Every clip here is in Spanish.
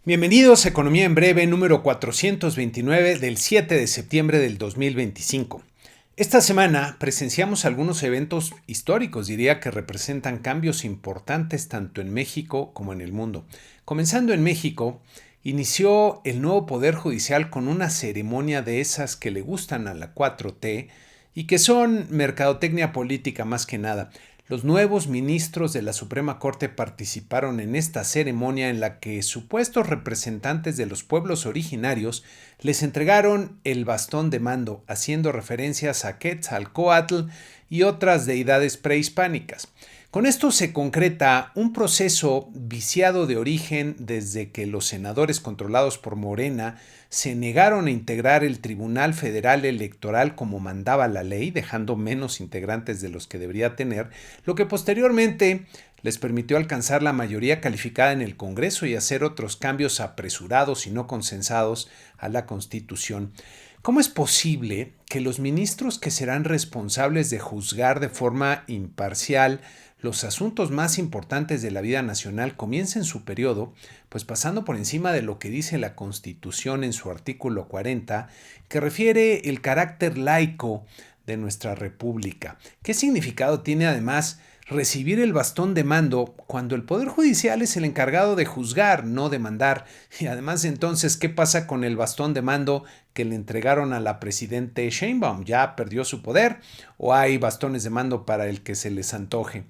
Bienvenidos a Economía en Breve número 429 del 7 de septiembre del 2025. Esta semana presenciamos algunos eventos históricos, diría, que representan cambios importantes tanto en México como en el mundo. Comenzando en México, inició el nuevo Poder Judicial con una ceremonia de esas que le gustan a la 4T y que son mercadotecnia política más que nada. Los nuevos ministros de la Suprema Corte participaron en esta ceremonia en la que supuestos representantes de los pueblos originarios les entregaron el bastón de mando, haciendo referencias a Quetzalcóatl y otras deidades prehispánicas. Con esto se concreta un proceso viciado de origen desde que los senadores controlados por Morena se negaron a integrar el Tribunal Federal Electoral como mandaba la ley, dejando menos integrantes de los que debería tener, lo que posteriormente les permitió alcanzar la mayoría calificada en el Congreso y hacer otros cambios apresurados y no consensados a la Constitución. ¿Cómo es posible que los ministros que serán responsables de juzgar de forma imparcial los asuntos más importantes de la vida nacional comiencen su periodo, pues pasando por encima de lo que dice la Constitución en su artículo 40, que refiere el carácter laico de nuestra república? ¿Qué significado tiene además recibir el bastón de mando cuando el Poder Judicial es el encargado de juzgar, no de mandar? Y además, entonces, ¿qué pasa con el bastón de mando que le entregaron a la presidente Sheinbaum? ¿Ya perdió su poder o hay bastones de mando para el que se les antoje?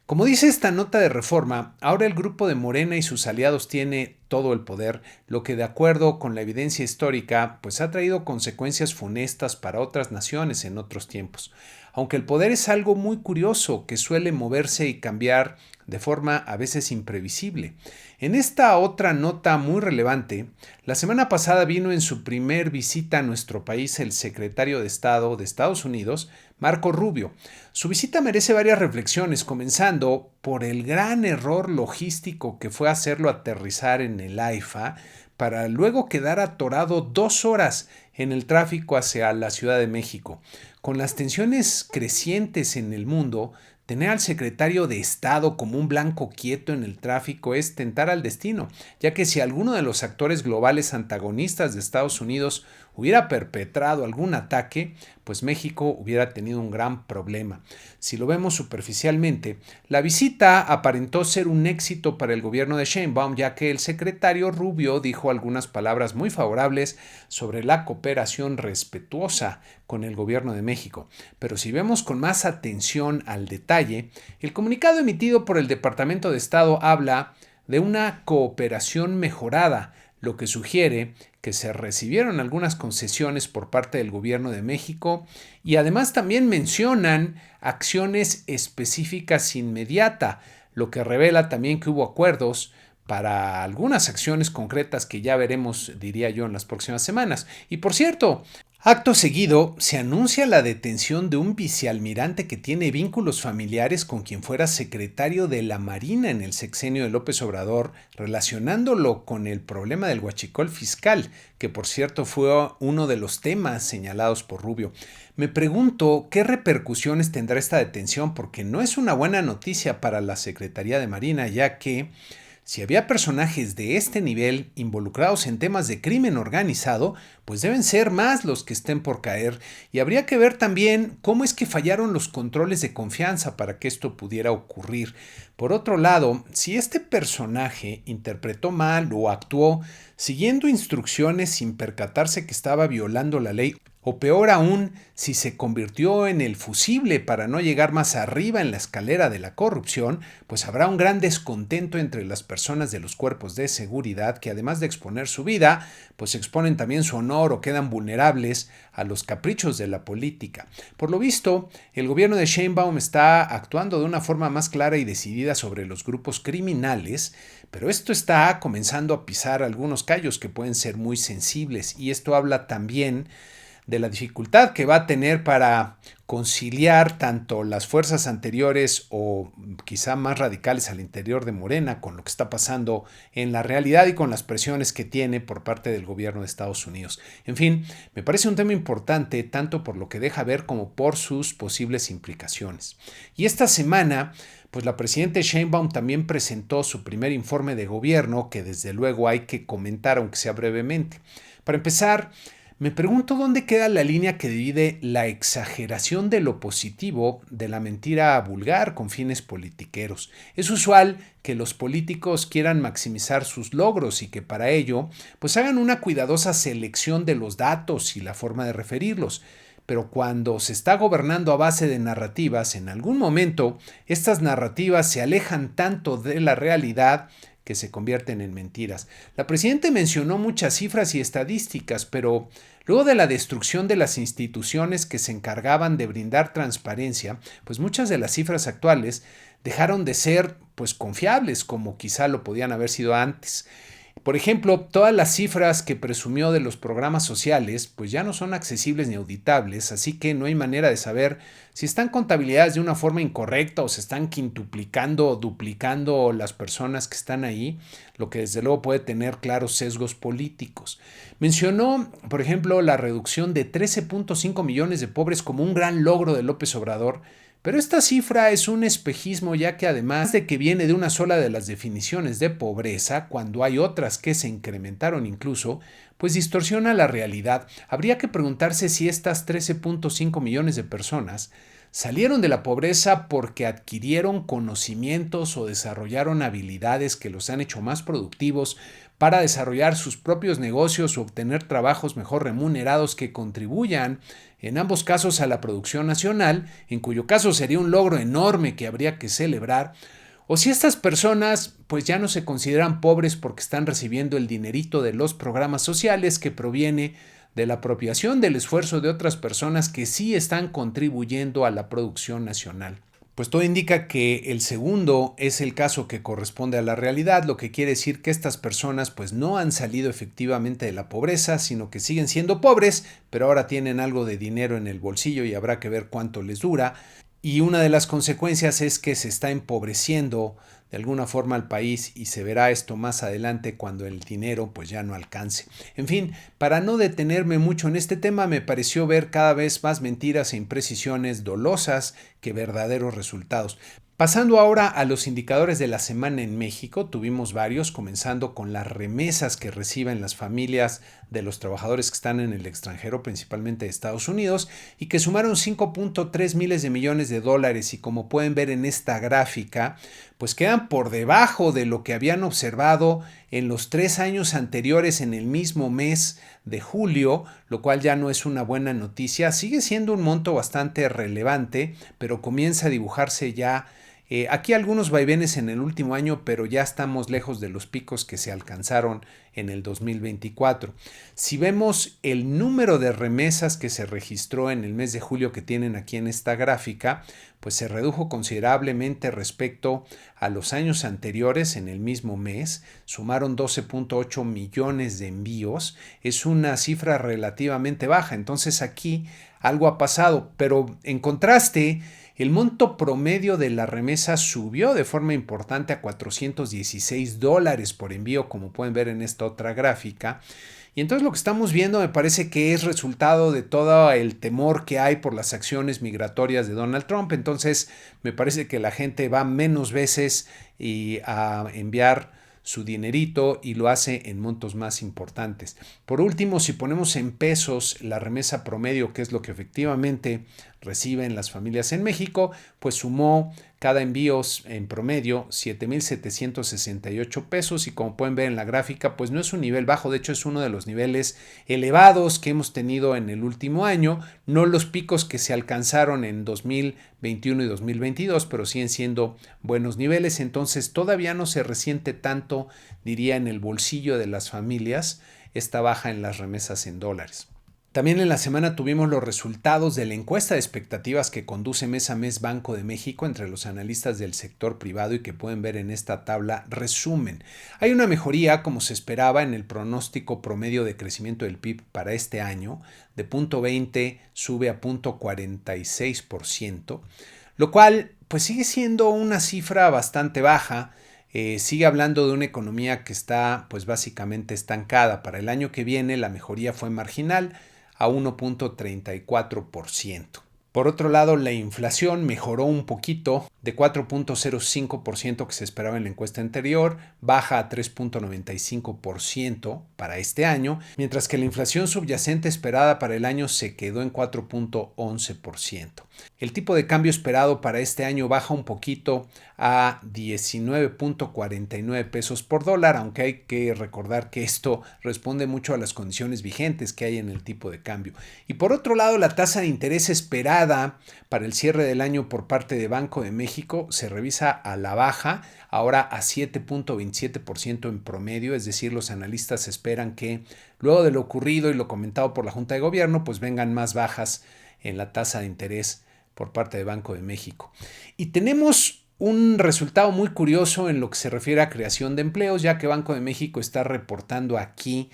Como dice esta nota de Reforma, ahora el grupo de Morena y sus aliados tiene todo el poder, lo que de acuerdo con la evidencia histórica, pues ha traído consecuencias funestas para otras naciones en otros tiempos. Aunque el poder es algo muy curioso que suele moverse y cambiar de forma a veces imprevisible. En esta otra nota muy relevante, la semana pasada vino en su primer visita a nuestro país el secretario de Estado de Estados Unidos, Marco Rubio. Su visita merece varias reflexiones, comenzando por el gran error logístico que fue hacerlo aterrizar en el AIFA para luego quedar atorado 2 horas en el tráfico hacia la Ciudad de México. Con las tensiones crecientes en el mundo, tener al secretario de Estado como un blanco quieto en el tráfico es tentar al destino, ya que si alguno de los actores globales antagonistas de Estados Unidos hubiera perpetrado algún ataque, pues México hubiera tenido un gran problema. Si lo vemos superficialmente, la visita aparentó ser un éxito para el gobierno de Sheinbaum, ya que el secretario Rubio dijo algunas palabras muy favorables sobre la cooperación respetuosa con el gobierno de México. Pero si vemos con más atención al detalle, el comunicado emitido por el Departamento de Estado habla de una cooperación mejorada, lo que sugiere que se recibieron algunas concesiones por parte del gobierno de México y además también mencionan acciones específicas inmediatas, lo que revela también que hubo acuerdos para algunas acciones concretas que ya veremos, diría yo, en las próximas semanas. Y por cierto, acto seguido, se anuncia la detención de un vicealmirante que tiene vínculos familiares con quien fuera secretario de la Marina en el sexenio de López Obrador, relacionándolo con el problema del huachicol fiscal, que por cierto fue uno de los temas señalados por Rubio. Me pregunto qué repercusiones tendrá esta detención, porque no es una buena noticia para la Secretaría de Marina, ya que si había personajes de este nivel involucrados en temas de crimen organizado, pues deben ser más los que estén por caer, y habría que ver también cómo es que fallaron los controles de confianza para que esto pudiera ocurrir. Por otro lado, si este personaje interpretó mal o actuó siguiendo instrucciones sin percatarse que estaba violando la ley, o peor aún, si se convirtió en el fusible para no llegar más arriba en la escalera de la corrupción, pues habrá un gran descontento entre las personas de los cuerpos de seguridad que, además de exponer su vida, pues exponen también su honor o quedan vulnerables a los caprichos de la política. Por lo visto, el gobierno de Sheinbaum está actuando de una forma más clara y decidida sobre los grupos criminales, pero esto está comenzando a pisar algunos callos que pueden ser muy sensibles, y esto habla también de la dificultad que va a tener para conciliar tanto las fuerzas anteriores o quizá más radicales al interior de Morena con lo que está pasando en la realidad y con las presiones que tiene por parte del gobierno de Estados Unidos. En fin, me parece un tema importante tanto por lo que deja ver como por sus posibles implicaciones. Y esta semana, pues la presidenta Sheinbaum también presentó su primer informe de gobierno que desde luego hay que comentar aunque sea brevemente. Para empezar, me pregunto dónde queda la línea que divide la exageración de lo positivo de la mentira vulgar con fines politiqueros. Es usual que los políticos quieran maximizar sus logros y que para ello pues hagan una cuidadosa selección de los datos y la forma de referirlos. Pero cuando se está gobernando a base de narrativas, en algún momento estas narrativas se alejan tanto de la realidad que se convierten en mentiras. La presidenta mencionó muchas cifras y estadísticas, pero luego de la destrucción de las instituciones que se encargaban de brindar transparencia, pues muchas de las cifras actuales dejaron de ser pues confiables como quizá lo podían haber sido antes. Por ejemplo, todas las cifras que presumió de los programas sociales pues ya no son accesibles ni auditables, así que no hay manera de saber si están contabilizadas de una forma incorrecta o se están quintuplicando o duplicando las personas que están ahí, lo que desde luego puede tener claros sesgos políticos. Mencionó, por ejemplo, la reducción de 13.5 millones de pobres como un gran logro de López Obrador. Pero esta cifra es un espejismo ya que además de que viene de una sola de las definiciones de pobreza, cuando hay otras que se incrementaron incluso, pues distorsiona la realidad. Habría que preguntarse si estas 13.5 millones de personas salieron de la pobreza porque adquirieron conocimientos o desarrollaron habilidades que los han hecho más productivos para desarrollar sus propios negocios o obtener trabajos mejor remunerados que contribuyan en ambos casos a la producción nacional, en cuyo caso sería un logro enorme que habría que celebrar, o si estas personas pues ya no se consideran pobres porque están recibiendo el dinerito de los programas sociales que proviene de la apropiación del esfuerzo de otras personas que sí están contribuyendo a la producción nacional. Pues todo indica que el segundo es el caso que corresponde a la realidad, lo que quiere decir que estas personas pues no han salido efectivamente de la pobreza, sino que siguen siendo pobres, pero ahora tienen algo de dinero en el bolsillo y habrá que ver cuánto les dura. Y una de las consecuencias es que se está empobreciendo de alguna forma al país y se verá esto más adelante cuando el dinero pues ya no alcance. En fin, para no detenerme mucho en este tema, me pareció ver cada vez más mentiras e imprecisiones dolosas que verdaderos resultados. Pasando ahora a los indicadores de la semana en México, tuvimos varios, comenzando con las remesas que reciben las familias de los trabajadores que están en el extranjero, principalmente de Estados Unidos, y que sumaron 5.3 miles de millones de dólares y como pueden ver en esta gráfica, pues quedan por debajo de lo que habían observado en los 3 años anteriores en el mismo mes de julio, lo cual ya no es una buena noticia. Sigue siendo un monto bastante relevante, pero comienza a dibujarse ya aquí algunos vaivenes en el último año, pero ya estamos lejos de los picos que se alcanzaron en el 2024. Si vemos el número de remesas que se registró en el mes de julio que tienen aquí en esta gráfica, pues se redujo considerablemente respecto a los años anteriores en el mismo mes. Sumaron 12.8 millones de envíos. Es una cifra relativamente baja. Entonces aquí algo ha pasado, pero en contraste, el monto promedio de la remesa subió de forma importante a $416 por envío, como pueden ver en esta otra gráfica. Y entonces lo que estamos viendo me parece que es resultado de todo el temor que hay por las acciones migratorias de Donald Trump. Entonces me parece que la gente va menos veces a enviar su dinerito y lo hace en montos más importantes. Por último, si ponemos en pesos la remesa promedio, que es lo que efectivamente reciben las familias en México, pues sumó cada envío en promedio 7,768 pesos y como pueden ver en la gráfica, pues no es un nivel bajo, de hecho es uno de los niveles elevados que hemos tenido en el último año, no los picos que se alcanzaron en 2021 y 2022, pero siguen siendo buenos niveles, entonces todavía no se resiente tanto, diría, en el bolsillo de las familias esta baja en las remesas en dólares. También en la semana tuvimos los resultados de la encuesta de expectativas que conduce mes a mes Banco de México entre los analistas del sector privado y que pueden ver en esta tabla resumen. Hay una mejoría, como se esperaba, en el pronóstico promedio de crecimiento del PIB para este año, de 0.20 sube a 0.46%, lo cual pues sigue siendo una cifra bastante baja. Sigue hablando de una economía que está pues básicamente estancada. Para el año que viene la mejoría fue marginal a 1.34%. Por otro lado, la inflación mejoró un poquito de 4.05% que se esperaba en la encuesta anterior, baja a 3.95% para este año, mientras que la inflación subyacente esperada para el año se quedó en 4.11%. El tipo de cambio esperado para este año baja un poquito a 19.49 pesos por dólar, aunque hay que recordar que esto responde mucho a las condiciones vigentes que hay en el tipo de cambio. Y por otro lado, la tasa de interés esperada para el cierre del año por parte de Banco de México se revisa a la baja, ahora a 7.27% en promedio, es decir, los analistas esperan que luego de lo ocurrido y lo comentado por la Junta de Gobierno, pues vengan más bajas en la tasa de interés por parte de Banco de México. Y tenemos un resultado muy curioso en lo que se refiere a creación de empleos, ya que Banco de México está reportando aquí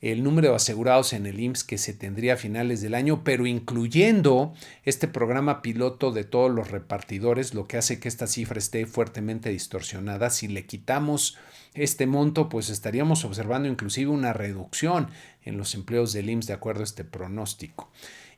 el número de asegurados en el IMSS que se tendría a finales del año, pero incluyendo este programa piloto de todos los repartidores, lo que hace que esta cifra esté fuertemente distorsionada. Si le quitamos este monto, pues estaríamos observando inclusive una reducción en los empleos del IMSS de acuerdo a este pronóstico.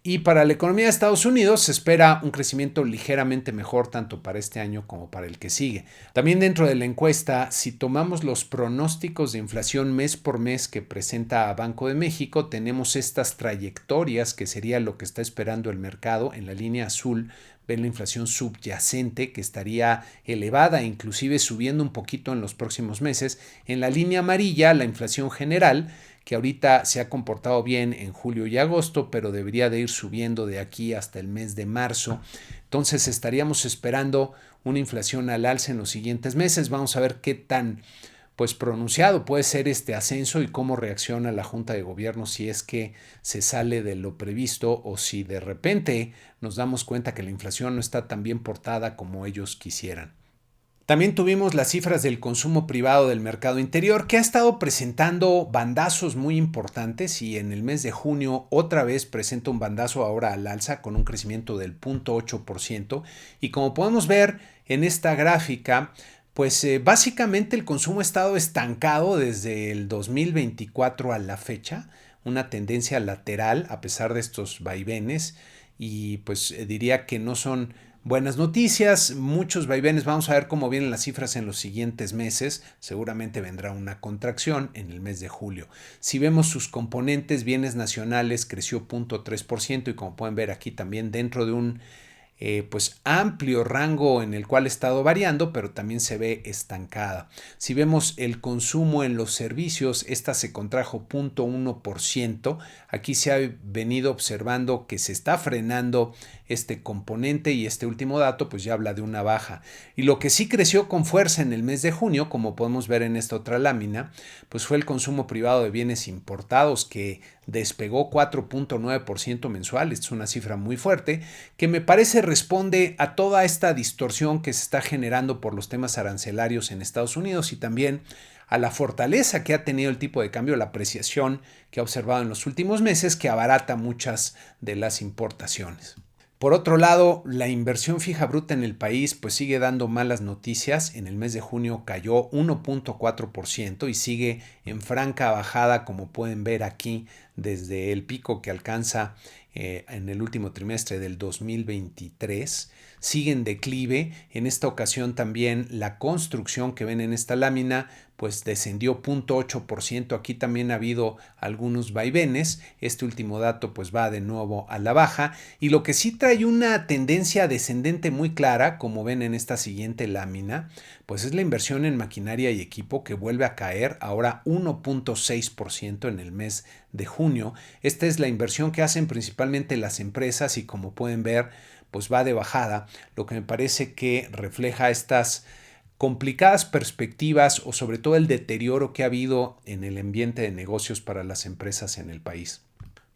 Y para la economía de Estados Unidos se espera un crecimiento ligeramente mejor tanto para este año como para el que sigue. También dentro de la encuesta, si tomamos los pronósticos de inflación mes por mes que presenta Banco de México, tenemos estas trayectorias que sería lo que está esperando el mercado. En la línea azul ven la inflación subyacente que estaría elevada, inclusive subiendo un poquito en los próximos meses. En la línea amarilla, la inflación general, que ahorita se ha comportado bien en julio y agosto, pero debería de ir subiendo de aquí hasta el mes de marzo. Entonces estaríamos esperando una inflación al alza en los siguientes meses. Vamos a ver qué tan pronunciado puede ser este ascenso y cómo reacciona la Junta de Gobierno si es que se sale de lo previsto o si de repente nos damos cuenta que la inflación no está tan bien portada como ellos quisieran. También tuvimos las cifras del consumo privado del mercado interior, que ha estado presentando bandazos muy importantes y en el mes de junio otra vez presenta un bandazo ahora al alza con un crecimiento del 0.8%. Y como podemos ver en esta gráfica, básicamente el consumo ha estado estancado desde el 2024 a la fecha, una tendencia lateral a pesar de estos vaivenes y diría que no son buenas noticias, muchos vaivenes. Vamos a ver cómo vienen las cifras en los siguientes meses. Seguramente vendrá una contracción en el mes de julio. Si vemos sus componentes, bienes nacionales creció 0.3% y como pueden ver aquí también dentro de un amplio rango en el cual ha estado variando, pero también se ve estancada. Si vemos el consumo en los servicios, esta se contrajo 0.1%. Aquí se ha venido observando que se está frenando este componente y este último dato ya habla de una baja. Y lo que sí creció con fuerza en el mes de junio, como podemos ver en esta otra lámina, fue el consumo privado de bienes importados que despegó 4.9% mensual. Esta es una cifra muy fuerte que me parece responde a toda esta distorsión que se está generando por los temas arancelarios en Estados Unidos y también a la fortaleza que ha tenido el tipo de cambio, la apreciación que ha observado en los últimos meses que abarata muchas de las importaciones. Por otro lado, la inversión fija bruta en el país sigue dando malas noticias. En el mes de junio cayó 1.4% y sigue en franca bajada, como pueden ver aquí, desde el pico que alcanza en el último trimestre del 2023. Sigue en declive. En esta ocasión también la construcción que ven en esta lámina descendió 0.8%. Aquí también ha habido algunos vaivenes. Este último dato va de nuevo a la baja. Y lo que sí trae una tendencia descendente muy clara, como ven en esta siguiente lámina, es la inversión en maquinaria y equipo que vuelve a caer ahora 1.6% en el mes de junio. Esta es la inversión que hacen principalmente las empresas y como pueden ver, va de bajada, lo que me parece que refleja estas complicadas perspectivas o sobre todo el deterioro que ha habido en el ambiente de negocios para las empresas en el país.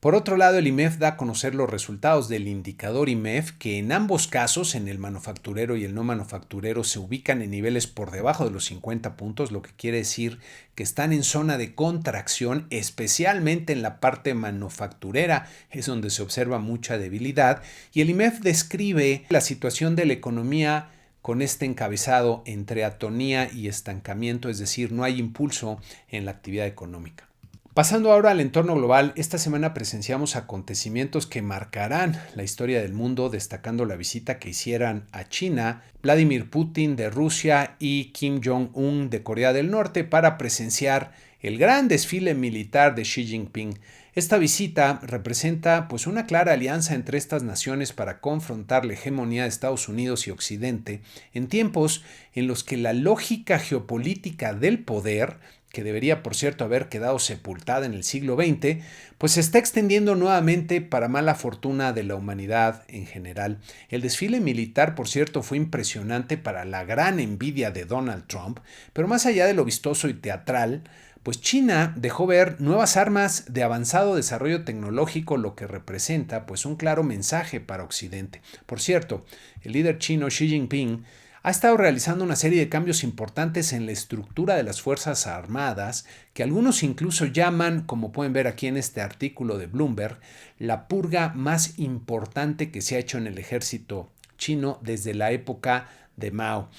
Por otro lado, el IMEF da a conocer los resultados del indicador IMEF, que en ambos casos, en el manufacturero y el no manufacturero, se ubican en niveles por debajo de los 50 puntos, lo que quiere decir que están en zona de contracción, especialmente en la parte manufacturera, es donde se observa mucha debilidad, y el IMEF describe la situación de la economía con este encabezado entre atonía y estancamiento, es decir, no hay impulso en la actividad económica. Pasando ahora al entorno global, esta semana presenciamos acontecimientos que marcarán la historia del mundo, destacando la visita que hicieran a China Vladimir Putin de Rusia y Kim Jong-un de Corea del Norte para presenciar el gran desfile militar de Xi Jinping. Esta visita representa pues una clara alianza entre estas naciones para confrontar la hegemonía de Estados Unidos y Occidente en tiempos en los que la lógica geopolítica del poder, que debería, por cierto, haber quedado sepultada en el siglo XX, pues se está extendiendo nuevamente para mala fortuna de la humanidad en general. El desfile militar, por cierto, fue impresionante para la gran envidia de Donald Trump, pero más allá de lo vistoso y teatral, pues China dejó ver nuevas armas de avanzado desarrollo tecnológico, lo que representa pues un claro mensaje para Occidente. Por cierto, el líder chino Xi Jinping ha estado realizando una serie de cambios importantes en la estructura de las Fuerzas Armadas, que algunos incluso llaman, como pueden ver aquí en este artículo de Bloomberg, la purga más importante que se ha hecho en el ejército chino desde la época de Mao.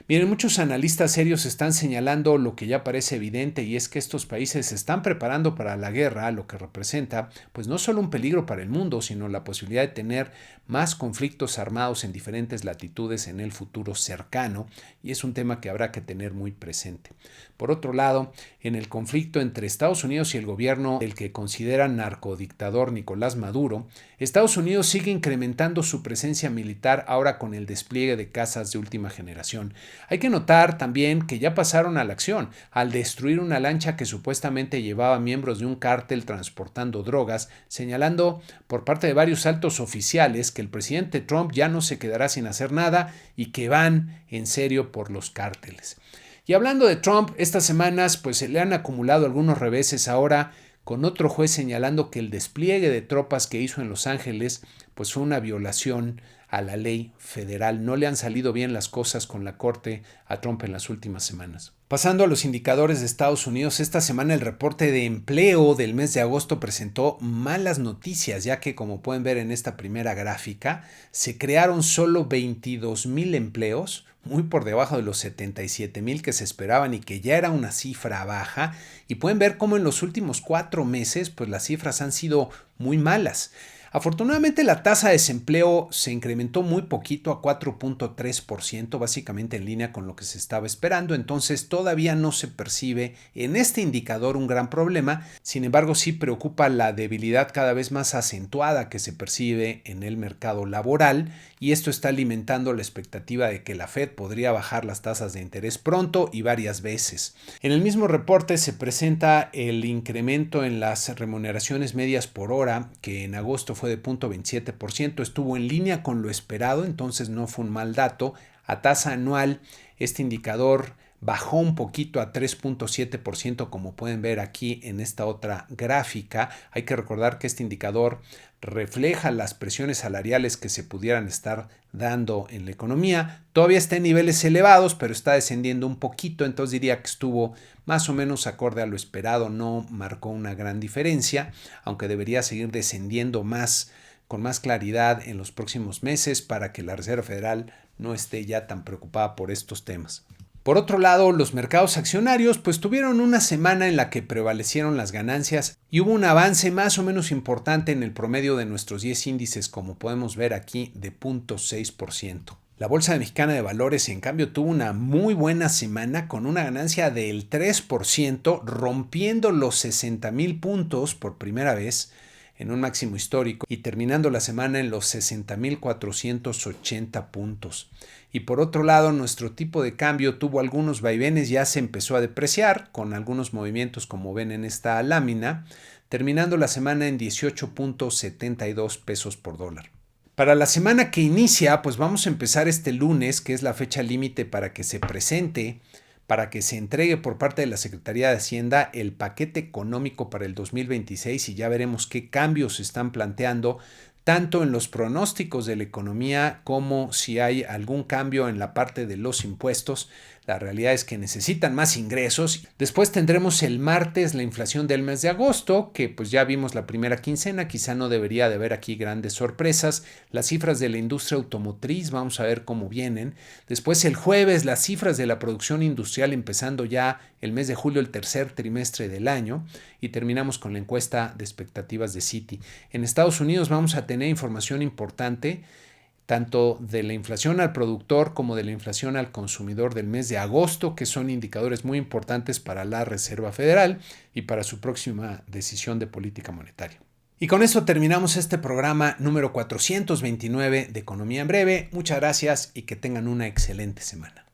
Miren, muchos analistas serios están señalando lo que ya parece evidente, y es que estos países se están preparando para la guerra, lo que representa pues no solo un peligro para el mundo, sino la posibilidad de tener más conflictos armados en diferentes latitudes en el futuro cercano, y es un tema que habrá que tener muy presente. Por otro lado, en el conflicto entre Estados Unidos y el gobierno del que consideran narcodictador Nicolás Maduro, Estados Unidos sigue incrementando su presencia militar ahora con el despliegue de cazas de última generación. Hay que notar también que ya pasaron a la acción al destruir una lancha que supuestamente llevaba miembros de un cártel transportando drogas, señalando por parte de varios altos oficiales que el presidente Trump ya no se quedará sin hacer nada y que van en serio por los cárteles. Y hablando de Trump, estas semanas pues se le han acumulado algunos reveses ahora, con otro juez señalando que el despliegue de tropas que hizo en Los Ángeles pues fue una violación a la ley federal. No le han salido bien las cosas con la corte a Trump en las últimas semanas. Pasando a los indicadores de Estados Unidos, esta semana el reporte de empleo del mes de agosto presentó malas noticias, ya que, como pueden ver en esta primera gráfica, se crearon solo 22,000 empleos, muy por debajo de los 77,000 que se esperaban y que ya era una cifra baja, y pueden ver cómo en los últimos 4 meses pues las cifras han sido muy malas. Afortunadamente la tasa de desempleo se incrementó muy poquito a 4.3%, básicamente en línea con lo que se estaba esperando, entonces todavía no se percibe en este indicador un gran problema. Sin embargo, sí preocupa la debilidad cada vez más acentuada que se percibe en el mercado laboral, y esto está alimentando la expectativa de que la Fed podría bajar las tasas de interés pronto y varias veces. En el mismo reporte se presenta el incremento en las remuneraciones medias por hora, que en agosto fue de 0.27%, estuvo en línea con lo esperado, entonces no fue un mal dato. A tasa anual, este indicador bajó un poquito a 3.7%, como pueden ver aquí en esta otra gráfica. Hay que recordar que este indicador refleja las presiones salariales que se pudieran estar dando en la economía. Todavía está en niveles elevados, pero está descendiendo un poquito, entonces diría que estuvo más o menos acorde a lo esperado, no marcó una gran diferencia, aunque debería seguir descendiendo más, con más claridad en los próximos meses, para que la Reserva Federal no esté ya tan preocupada por estos temas. Por otro lado, los mercados accionarios pues tuvieron una semana en la que prevalecieron las ganancias y hubo un avance más o menos importante en el promedio de nuestros 10 índices, como podemos ver aquí, de 0.6%. La Bolsa Mexicana de Valores, en cambio, tuvo una muy buena semana con una ganancia del 3%, rompiendo los 60,000 puntos por primera vez en un máximo histórico y terminando la semana en los 60,480 puntos. Y por otro lado, nuestro tipo de cambio tuvo algunos vaivenes, ya se empezó a depreciar con algunos movimientos como ven en esta lámina, terminando la semana en 18.72 pesos por dólar. Para la semana que inicia, pues vamos a empezar este lunes, que es la fecha límite para que se presente para que se entregue por parte de la Secretaría de Hacienda el paquete económico para el 2026 y ya veremos qué cambios se están planteando tanto en los pronósticos de la economía como si hay algún cambio en la parte de los impuestos. La realidad es que necesitan más ingresos. Después tendremos el martes la inflación del mes de agosto, que pues ya vimos la primera quincena, quizá no debería de haber aquí grandes sorpresas. Las cifras de la industria automotriz, vamos a ver cómo vienen. Después el jueves las cifras de la producción industrial empezando ya el mes de julio, el tercer trimestre del año, y terminamos con la encuesta de expectativas de Citi. En Estados Unidos vamos a tener información importante tanto de la inflación al productor como de la inflación al consumidor del mes de agosto, que son indicadores muy importantes para la Reserva Federal y para su próxima decisión de política monetaria. Y con eso terminamos este programa número 429 de Economía en Breve. Muchas gracias y que tengan una excelente semana.